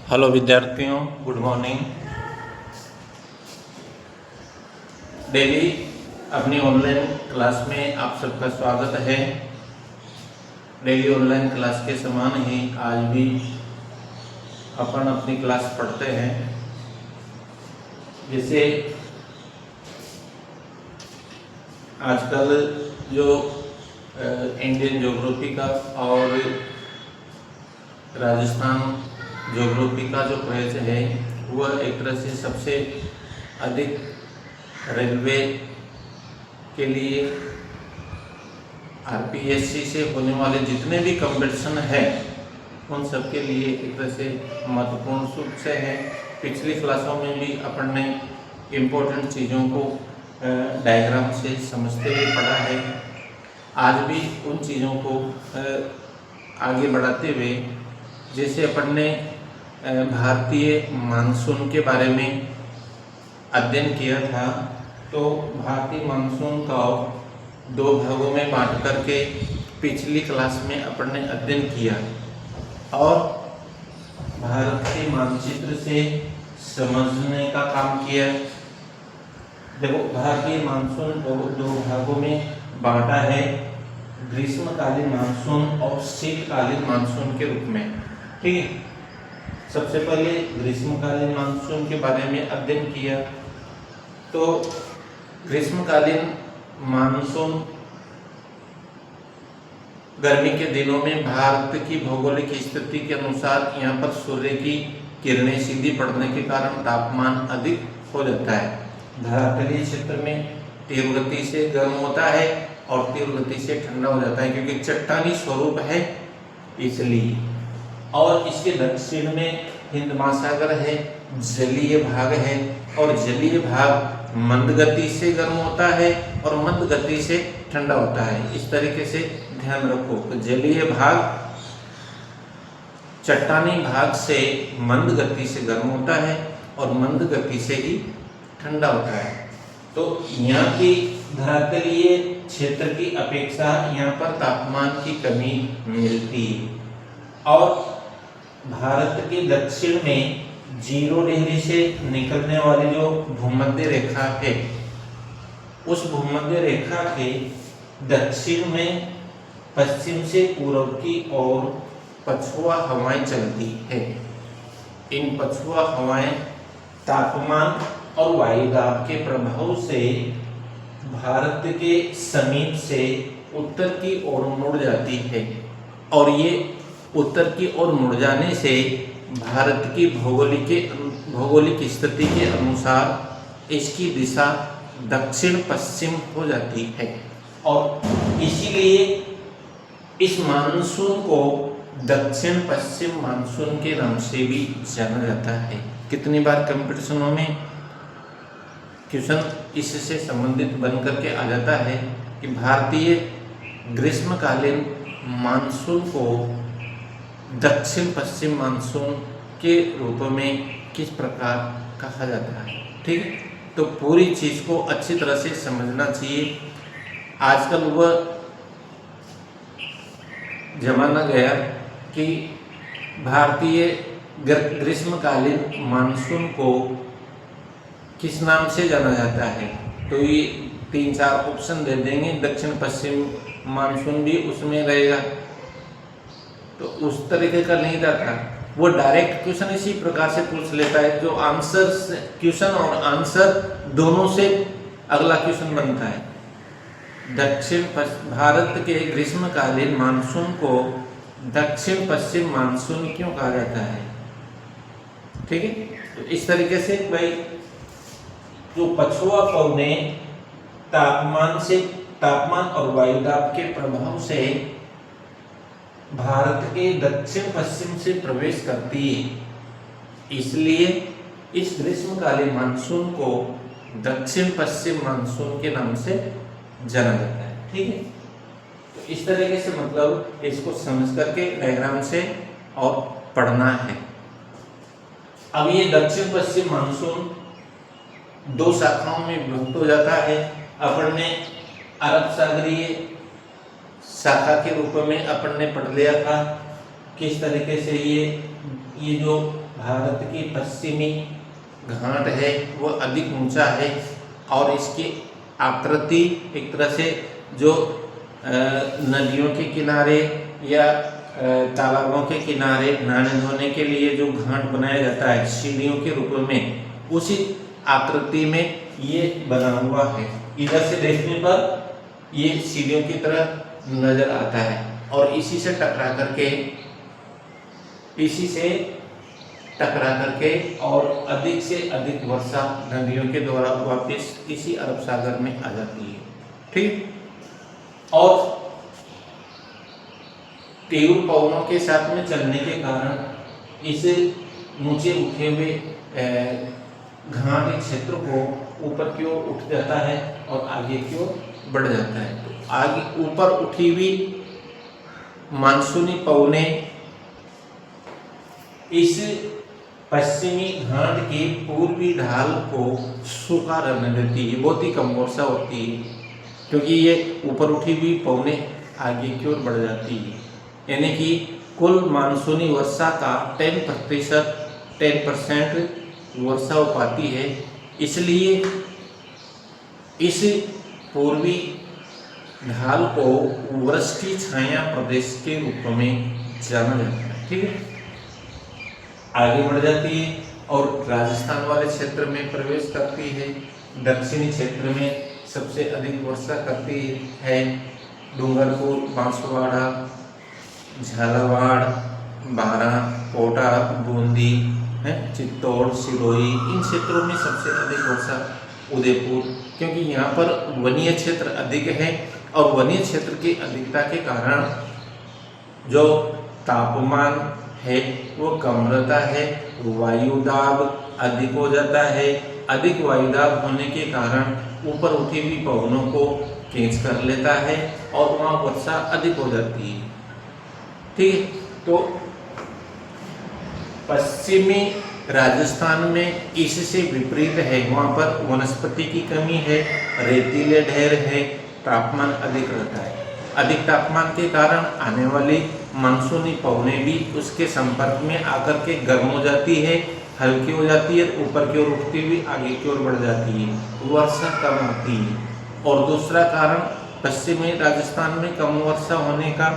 Hello विद्यार्थियों, good morning. Daily अपनी online class में आप सबका स्वागत है। डेली ऑनलाइन क्लास के समान ही आज भी अपन अपनी क्लास पढ़ते हैं। जैसे आजकल जो इंडियन ज्योग्राफी का और राजस्थान ज्योग्राफी का जो क्रेज है वह एक तरह से सबसे अधिक रेलवे के लिए आरपीएससी से होने वाले जितने भी कंपटीशन है उन सब के लिए एक तरह से महत्वपूर्ण रूप से है। पिछली क्लासों में भी अपन ने इम्पोर्टेंट चीज़ों को डायग्राम से समझते हुए पढ़ा है। आज भी उन चीज़ों को आगे बढ़ाते हुए जैसे अपन ने भारतीय मानसून के बारे में अध्ययन किया था, तो भारतीय मानसून का दो भागों में बांट करके पिछली क्लास में अपन ने अध्ययन किया और भारत के मानचित्र से समझने का काम किया। देखो, भारतीय मानसून दो भागों में बांटा है, ग्रीष्मकालीन मानसून और शीतकालीन मानसून के रूप में। ठीक है, सबसे पहले ग्रीष्मकालीन मानसून के बारे में अध्ययन किया। तो ग्रीष्मकालीन मानसून गर्मी के दिनों में भारत की भौगोलिक स्थिति के अनुसार यहाँ पर सूर्य की किरणें सीधी पड़ने के कारण तापमान अधिक हो जाता है। धरातलीय क्षेत्र में तीव्र गति से गर्म होता है और तीव्र गति से ठंडा हो जाता है, क्योंकि चट्टानी स्वरूप है इसलिए। और इसके दक्षिण में हिंद महासागर है, जलीय भाग है, और जलीय भाग मंद गति से गर्म होता है और मंद गति से ठंडा होता है। इस तरीके से ध्यान रखो, तो जलीय भाग चट्टानी भाग से मंद गति से गर्म होता है और मंद गति से ही ठंडा होता है। तो यहाँ की धरातलीय क्षेत्र की अपेक्षा यहाँ पर तापमान की कमी मिलती है। और भारत के दक्षिण में 0 डिग्री से निकलने वाली जो भूमध्य रेखा है, उस भूमध्य रेखा के दक्षिण में पश्चिम से पूर्व की ओर पछुआ हवाएं चलती है। इन पछुआ हवाएं तापमान और वायुदाब के प्रभाव से भारत के समीप से उत्तर की ओर मुड़ जाती है, और ये उत्तर की ओर मुड़ जाने से भारत की भौगोलिक स्थिति के अनुसार इसकी दिशा दक्षिण पश्चिम हो जाती है। और इसीलिए इस मानसून को दक्षिण पश्चिम मानसून के नाम से भी जाना जाता है। कितनी बार कंपटीशनों में क्वेश्चन इससे संबंधित बन करके आ जाता है कि भारतीय ग्रीष्मकालीन मानसून को दक्षिण पश्चिम मानसून के रूप में किस प्रकार कहा जाता है। ठीक है, तो पूरी चीज़ को अच्छी तरह से समझना चाहिए। आजकल वह जमाना गया कि भारतीय ग्रीष्मकालीन मानसून को किस नाम से जाना जाता है, तो ये 3-4 ऑप्शन दे देंगे। दक्षिण पश्चिम मानसून भी उसमें रहेगा, तो उस तरीके का नहीं रहता। वो डायरेक्ट क्वेश्चन इसी प्रकार से पूछ लेता है, जो आंसर क्वेश्चन और आंसर दोनों से अगला क्वेश्चन बनता है। भारत के ग्रीष्मकालीन मानसून को दक्षिण पश्चिम मानसून क्यों कहा जाता है। ठीक है, तो इस तरीके से भाई जो पछुआ पवनें तापमान और वायुदाब के प्रभाव से भारत के दक्षिण पश्चिम से प्रवेश करती है, इसलिए इस ग्रीष्मकालीन मानसून को दक्षिण पश्चिम मानसून के नाम से जाना जाता है। ठीक है, तो इस तरीके से मतलब इसको समझ करके डायग्राम से और पढ़ना है। अब ये दक्षिण पश्चिम मानसून 2 शाखाओं में विभक्त हो जाता है। अपन ने अरब सागरीय शाखा के रूप में अपन ने पढ़ लिया था किस तरीके से ये जो भारत की पश्चिमी घाट है वो अधिक ऊंचा है और इसकी आकृति एक तरह से जो नदियों के किनारे या तालाबों के किनारे नहाने धोने के लिए जो घाट बनाया जाता है सीढ़ियों के रूप में, उसी आकृति में ये बना हुआ है। इधर से देखने पर ये सीढ़ियों की तरह नजर आता है और इसी से टकरा करके और अधिक से अधिक वर्षा नदियों के द्वारा वापस इसी अरब सागर में आ जाती है। ठीक, और तीव्र पवनों के साथ में चलने के कारण इस ऊंचे उठे हुए घाटी क्षेत्र को ऊपर की ओर उठ जाता है और आगे की ओर बढ़ जाता है। तो आगे ऊपर उठी हुई मानसूनी पवनें इस पश्चिमी घाट की पूर्वी ढाल को सूखा रहने देती है, बहुत ही कम वर्षा होती है क्योंकि ये ऊपर उठी हुई पवनें आगे की ओर बढ़ जाती है। यानी कि कुल मानसूनी वर्षा का 10% वर्षा हो पाती है। इसलिए इस पूर्वी ढाल को वर्ष की छाया प्रदेश के रूप में जाना जाता है। ठीक है, आगे बढ़ जाती है और राजस्थान वाले क्षेत्र में प्रवेश करती है। दक्षिणी क्षेत्र में सबसे अधिक वर्षा करती है डूंगरपुर, बांसवाड़ा, झालावाड़, बारा, कोटा, बूंदी, चित्तौड़, सिरोही, इन क्षेत्रों में सबसे अधिक वर्षा उदयपुर, क्योंकि यहाँ पर वनीय क्षेत्र अधिक है और वनीय क्षेत्र की अधिकता के कारण जो तापमान है वो कम रहता है, वायुदाब अधिक हो जाता है। अधिक वायुदाब होने के कारण ऊपर उठी हुई पवनों को खींच कर लेता है और वहाँ वर्षा अधिक हो जाती है। ठीक है, तो पश्चिमी राजस्थान में इससे विपरीत है, वहाँ पर वनस्पति की कमी है, रेतीले ढेर है, तापमान अधिक रहता है। अधिक तापमान के कारण आने वाली मानसूनी पवनें भी उसके संपर्क में आकर के गर्म हो जाती है, हल्की हो जाती है, ऊपर की ओर उठती हुई आगे की ओर बढ़ जाती है, वर्षा कम होती है। और दूसरा कारण पश्चिमी राजस्थान में कम वर्षा होने का,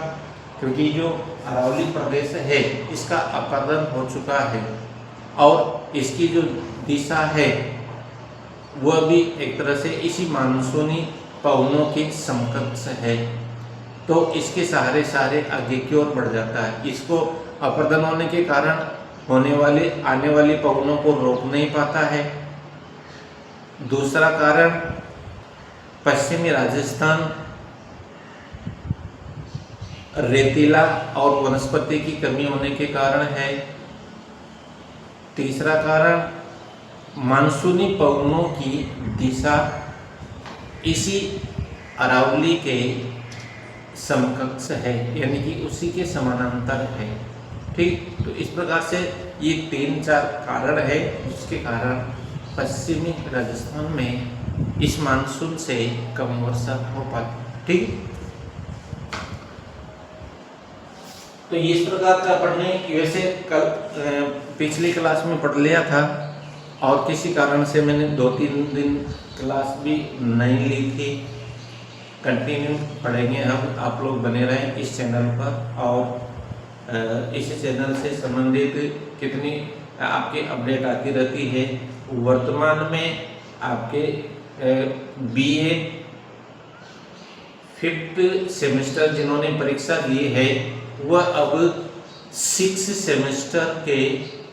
क्योंकि जो अरावली प्रदेश है इसका अपरदन हो चुका है और इसकी जो दिशा है वह भी एक तरह से इसी मानसूनी पवनों के समकक्ष है, तो इसके सहारे सारे आगे की ओर बढ़ जाता है। इसको अपरदन होने के कारण आने वाली पवनों को रोक नहीं पाता है। दूसरा कारण पश्चिमी राजस्थान रेतीला और वनस्पति की कमी होने के कारण है। तीसरा कारण मानसूनी पवनों की दिशा इसी अरावली के समकक्ष है, यानी कि उसी के समानांतर है। ठीक, तो इस प्रकार से ये 3-4 कारण है जिसके कारण पश्चिमी राजस्थान में इस मानसून से कम वर्षा हो पाती। ठीक, तो इस प्रकार का पढ़ने वैसे कल पिछली क्लास में पढ़ लिया था और किसी कारण से मैंने 2-3 दिन क्लास भी नहीं ली थी। कंटिन्यू पढ़ेंगे हम, आप लोग बने रहें इस चैनल पर और इस चैनल से संबंधित कितनी आपके अपडेट आती रहती है। वर्तमान में आपके बीए 5th सेमेस्टर जिन्होंने परीक्षा दी है वह अब 6th सेमेस्टर के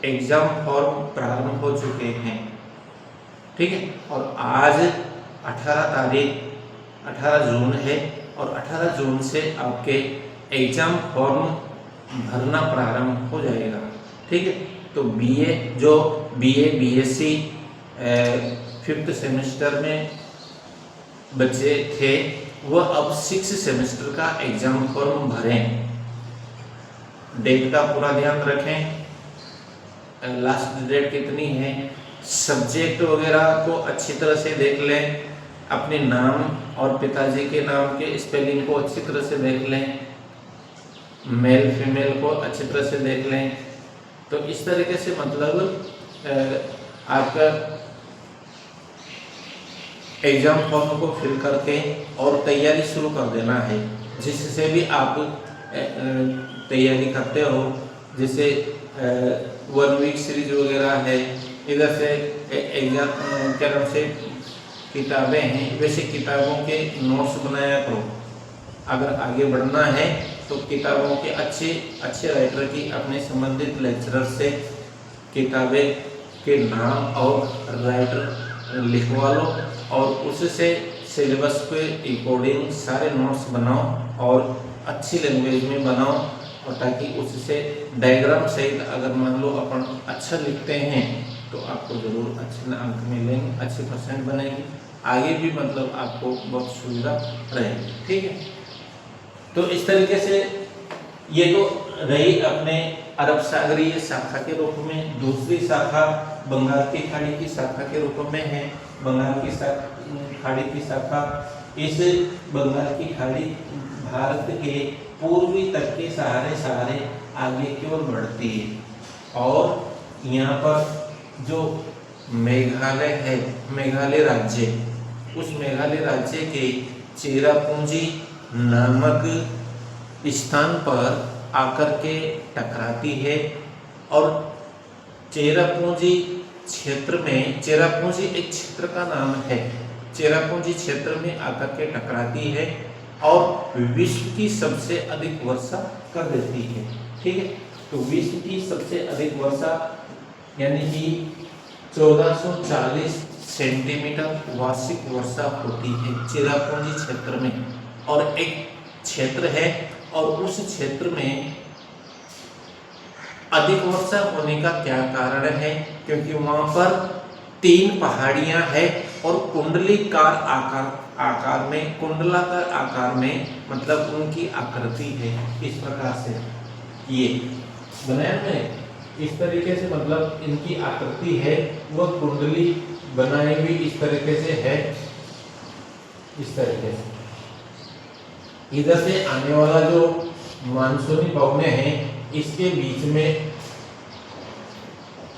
एग्जाम फॉर्म प्रारंभ हो चुके हैं। ठीक है, और आज 18 जून है और 18 जून से आपके एग्जाम फॉर्म भरना प्रारंभ हो जाएगा। ठीक है, तो बीए बीएससी 5th सेमेस्टर में बच्चे थे वह अब 6th सेमेस्टर का एग्जाम फॉर्म भरें। डेट का पूरा ध्यान रखें, लास्ट डेट कितनी है, सब्जेक्ट वगैरह को अच्छी तरह से देख लें, अपने नाम और पिताजी के नाम के स्पेलिंग को अच्छी तरह से देख लें, मेल फीमेल को अच्छी तरह से देख लें, तो इस तरीके से मतलब आपका एग्जाम फॉर्म को फिल करके और तैयारी शुरू कर देना है, जिससे भी आप तैयारी करते हो। जैसे 1 वीक सीरीज वगैरह है, इधर से एग्जाम क्या नाम से किताबें हैं, वैसे किताबों के नोट्स बनाया करो। अगर आगे बढ़ना है तो किताबों के अच्छे राइटर की अपने संबंधित लेक्चरर से किताबें के नाम और राइटर लिखवा लो और उससे सिलेबस के अकॉर्डिंग सारे नोट्स बनाओ और अच्छी लैंग्वेज में बनाओ, और ताकि उससे डायग्राम सहित अगर मान लो अपन अच्छा लिखते हैं तो आपको ज़रूर अच्छे अंक मिलेंगे, अच्छे परसेंट बनेंगे, आगे भी मतलब आपको बहुत सुविधा रहेगी। ठीक है, तो इस तरीके से ये तो रही अपने अरब सागरीय शाखा के रूप में। दूसरी शाखा बंगाल की खाड़ी की शाखा के रूप में है। बंगाल की खाड़ी की शाखा, इस बंगाल की खाड़ी भारत के पूर्वी तट के सहारे आगे की ओर बढ़ती है। और यहाँ पर जो मेघालय है, मेघालय राज्य, उस मेघालय राज्य के चेरापूंजी नामक स्थान पर आकर के टकराती है। और चेरापूंजी क्षेत्र में, चेरापूंजी एक क्षेत्र का नाम है, चेरापूंजी क्षेत्र में आकर के टकराती है और विश्व की सबसे अधिक वर्षा कर देती है। ठीक है, तो विश्व की सबसे अधिक वर्षा यानी कि 1440 सेंटीमीटर वार्षिक वर्षा होती है चेरापूंजी क्षेत्र में। और एक क्षेत्र है और उस क्षेत्र में अधिक वर्षा होने का क्या कारण है? क्योंकि वहां पर 3 पहाड़ियां हैं और कुंडलीकार आकार में, कुंडलाकार आकार में, मतलब उनकी आकृति है इस प्रकार से ये बनाया है। इस तरीके से मतलब इनकी आकृति है, वह कुंडली बनाई हुई इस तरीके से है, इस तरीके से। इधर से आने वाला जो मानसूनी पवने हैं, इसके बीच में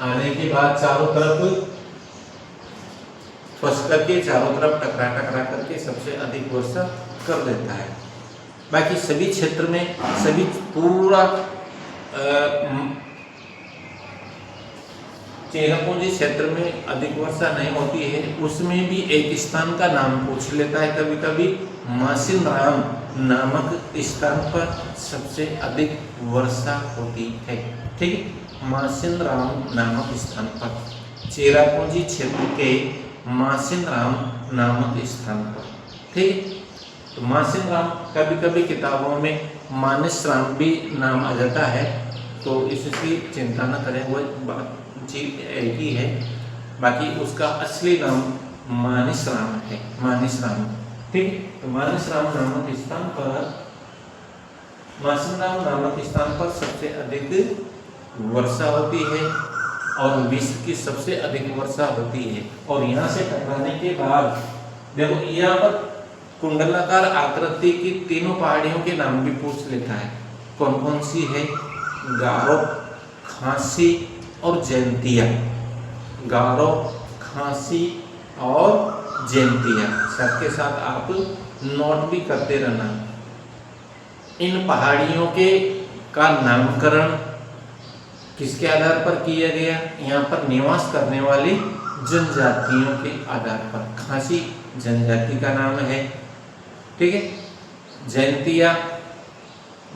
आने के बाद चारों तरफ फंस करके, चारों तरफ टकरा करके सबसे अधिक वर्षा कर देता है। बाकी सभी क्षेत्र में, सभी पूरा चेरापूंजी क्षेत्र में अधिक वर्षा नहीं होती है। उसमें भी एक स्थान का नाम पूछ लेता है कभी कभी, मासिनराम नामक स्थान पर सबसे अधिक वर्षा होती है। ठीक है, मासिनराम नामक स्थान पर, चेरापूंजी क्षेत्र के मासिनराम नामक स्थान पर। ठीक, तो मासिनराम कभी कभी किताबों में मानसराम भी नाम आ जाता है, तो इसकी चिंता न करें, वह चीज एक ही है। बाकी उसका असली नाम मानसराम है, मानसराम। ठीक, तो मानसराम नामक स्थान पर, मासिनराम नामक स्थान पर सबसे अधिक वर्षा होती है और विश्व की सबसे अधिक वर्षा होती है। और यहाँ से टकराने के बाद देखो, यहाँ पर कुंडलाकार आकृति की तीनों पहाड़ियों के नाम भी पूछ लेता है। कौन कौन सी है? गारो, खांसी और जयंतिया। गारो, खांसी और जयंतिया, साथ के साथ आप नोट भी करते रहना। इन पहाड़ियों के का नामकरण किसके आधार पर किया गया? यहाँ पर निवास करने वाली जनजातियों के आधार पर। खासी जनजाति का नाम है, ठीक है, जयंतिया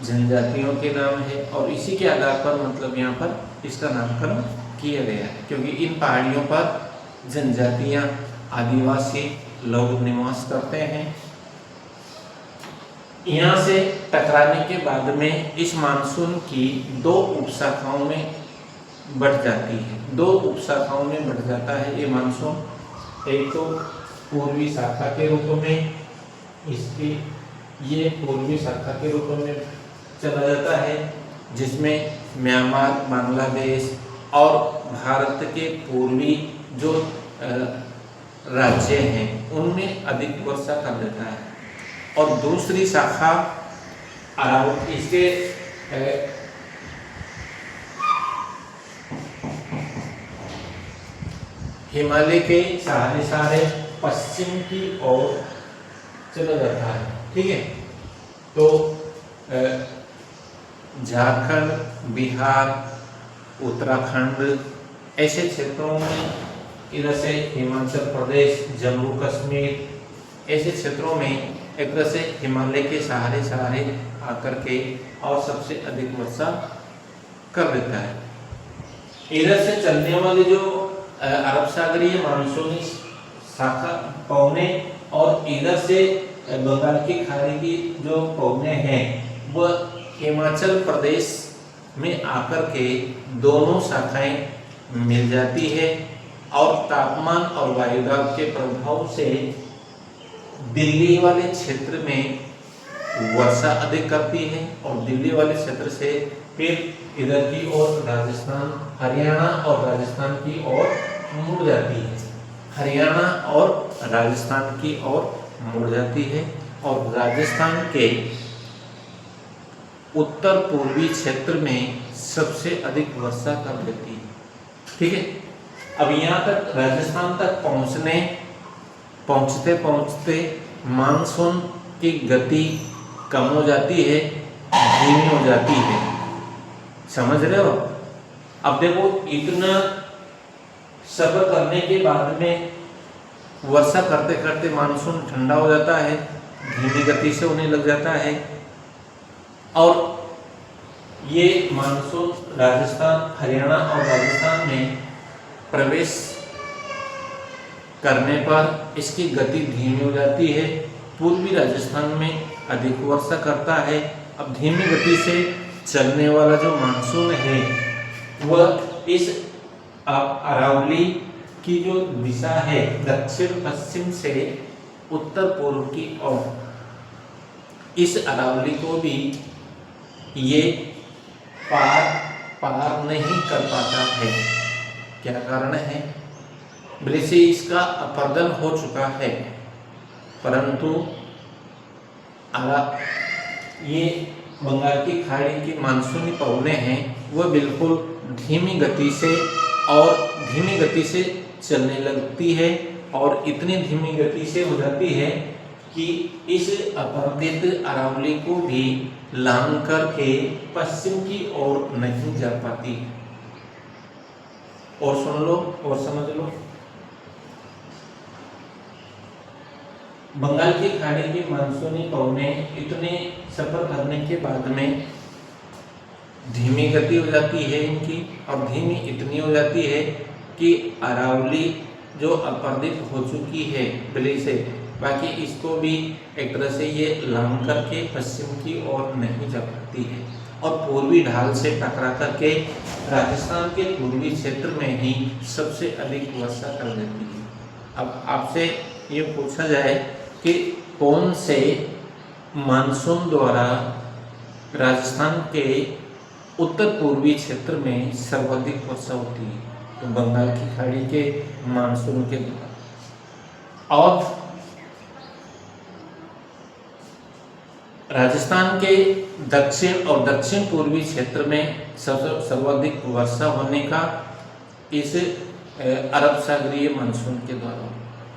जनजातियों के नाम है, और इसी के आधार पर मतलब यहाँ पर इसका नामकरण किया गया है, क्योंकि इन पहाड़ियों पर जनजातियाँ, आदिवासी लोग निवास करते हैं। यहाँ से टकराने के बाद में इस मानसून की 2 उपशाखाओं में बढ़ जाती है, 2 उपशाखाओं में बढ़ जाता है ये मानसून। एक तो पूर्वी शाखा के रूप में, इसकी ये पूर्वी शाखा के रूप में चला जाता है, जिसमें म्यांमार, बांग्लादेश और भारत के पूर्वी जो राज्य हैं उनमें अधिक वर्षा कर देता है। और दूसरी शाखा हिमालय के सहारे सहारे पश्चिम की ओर चला जाता है। ठीक है, तो झारखंड, बिहार, उत्तराखंड ऐसे क्षेत्रों में, इधर से हिमाचल प्रदेश, जम्मू कश्मीर ऐसे क्षेत्रों में एक तरह से हिमालय के सहारे सहारे आकर के और सबसे अधिक वर्षा कर देता है। इधर से चलने वाली जो अरब सागरीय मानसूनी शाखा पवने और इधर से बंगाल की खाड़ी की जो पवने हैं वह हिमाचल प्रदेश में आकर के दोनों शाखाएं मिल जाती है और तापमान और वायुदाब के प्रभाव से दिल्ली वाले क्षेत्र में वर्षा अधिक करती है और दिल्ली वाले क्षेत्र से फिर इधर की ओर राजस्थान, हरियाणा और राजस्थान की ओर मुड़ जाती है। हरियाणा और राजस्थान की ओर मुड़ जाती है और राजस्थान के उत्तर पूर्वी क्षेत्र में सबसे अधिक वर्षा कर देती है। ठीक है, अब यहाँ तक राजस्थान तक पहुँचते पहुँचते मानसून की गति कम हो जाती है, धीमी हो जाती है। समझ रहे हो? अब देखो, इतना सफर करने के बाद में वर्षा करते करते मानसून ठंडा हो जाता है, धीमी गति से होने लग जाता है और ये मानसून राजस्थान, हरियाणा और राजस्थान में प्रवेश करने पर इसकी गति धीमी हो जाती है। पूर्वी राजस्थान में अधिक वर्षा करता है। अब धीमी गति से चलने वाला जो मानसून है वह इस अरावली की जो दिशा है दक्षिण पश्चिम से उत्तर पूर्व की ओर, इस अरावली को भी ये पार नहीं कर पाता है। क्या कारण है? भले से इसका अपर्दन हो चुका है, परंतु ये बंगाल की खाड़ी की मानसूनी पवने हैं वह बिल्कुल धीमी गति से चलने लगती है और इतनी धीमी गति से हो जाती है कि इस अपर्दित अरावली को भी लांघ करके पश्चिम की ओर नहीं जा पाती। और सुन लो और समझ लो, बंगाल की खाड़ी की मानसूनी पवने इतने सफर करने के बाद में धीमी गति हो जाती है इनकी, और धीमी इतनी हो जाती है कि अरावली जो अपर्दित हो चुकी है बिल्ली से, बाकी इसको भी एक तरह से ये लांघ करके पश्चिम की ओर नहीं जा पाती है और पूर्वी ढाल से टकरा करके राजस्थान के पूर्वी क्षेत्र में ही सबसे अधिक वर्षा कर देती है। अब आपसे ये पूछा जाए कि कौन से मानसून द्वारा राजस्थान के उत्तर पूर्वी क्षेत्र में सर्वाधिक वर्षा होती है, तो बंगाल की खाड़ी के मानसून के द्वारा। और राजस्थान के दक्षिण और दक्षिण पूर्वी क्षेत्र में सर्वाधिक वर्षा होने का इस अरब सागरीय मानसून के द्वारा।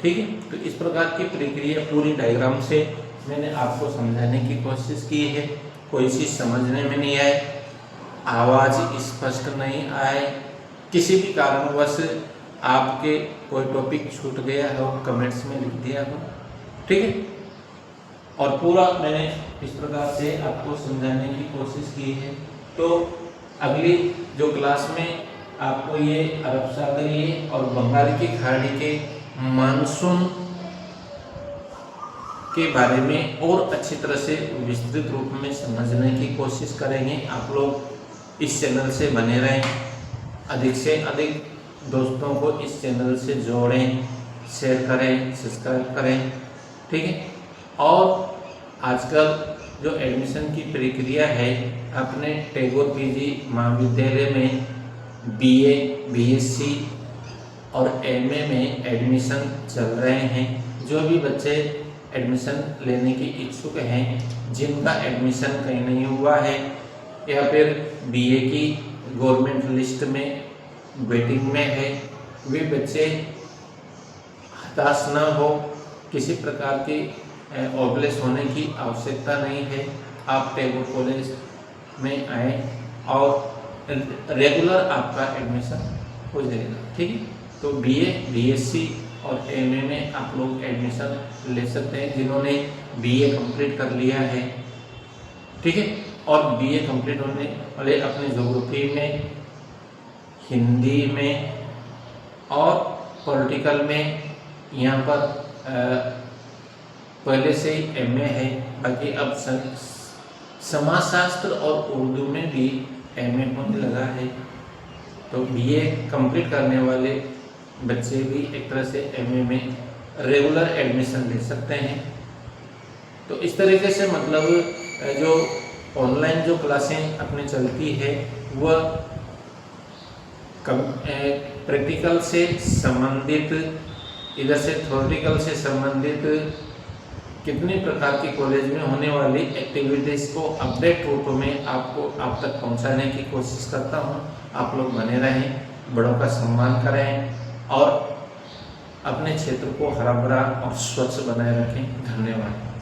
ठीक है, तो इस प्रकार की प्रक्रिया पूरी डायग्राम से मैंने आपको समझाने की कोशिश की है। कोई चीज़ समझने में नहीं आए, आवाज़ स्पष्ट नहीं आए, किसी भी कारणवश आपके कोई टॉपिक छूट गया हो, कमेंट्स में लिख दिया हो। ठीक है, और पूरा मैंने इस प्रकार से आपको समझाने की कोशिश की है। तो अगली जो क्लास में आपको ये अरब सागरीय और बंगाल की खाड़ी के मानसून के बारे में और अच्छी तरह से विस्तृत रूप में समझने की कोशिश करेंगे। आप लोग इस चैनल से बने रहें, अधिक से अधिक दोस्तों को इस चैनल से जोड़ें, शेयर करें, सब्सक्राइब करें। ठीक है, और आजकल जो एडमिशन की प्रक्रिया है, अपने टैगोर पीजी महाविद्यालय में बीए, बीएससी और एमए में एडमिशन चल रहे हैं। जो भी बच्चे एडमिशन लेने के इच्छुक हैं, जिनका एडमिशन कहीं नहीं हुआ है या फिर बीए की गवर्नमेंट लिस्ट में वेटिंग में है, वे बच्चे हताश न हो, किसी प्रकार की ओबलेस होने की आवश्यकता नहीं है। आप टैगोर कॉलेज में आए और रेगुलर आपका एडमिशन हो जाएगा, ठीक है। तो बीए, बीएससी और एमए में आप लोग एडमिशन ले सकते हैं जिन्होंने बीए कंप्लीट कर लिया है, ठीक है। और बीए कंप्लीट होने वाले अपने ज्योग्राफी में, हिंदी में और पॉलिटिकल में यहाँ पर पहले से ही एमए है। बाकी अब समाजशास्त्र और उर्दू में भी एमए होने लगा है। तो बीए कंप्लीट करने वाले बच्चे भी एक तरह से एमए में रेगुलर एडमिशन ले सकते हैं। तो इस तरीके से मतलब जो ऑनलाइन जो क्लासें अपने चलती है वह प्रैक्टिकल से संबंधित, इधर से थ्योरेटिकल से संबंधित कितने प्रकार की कॉलेज में होने वाली एक्टिविटीज़ को अपडेट रूप में आपको आप तक पहुंचाने की कोशिश करता हूं। आप लोग बने रहें, बड़ों का सम्मान करें और अपने क्षेत्र को हरा भरा और स्वच्छ बनाए रखें। धन्यवाद।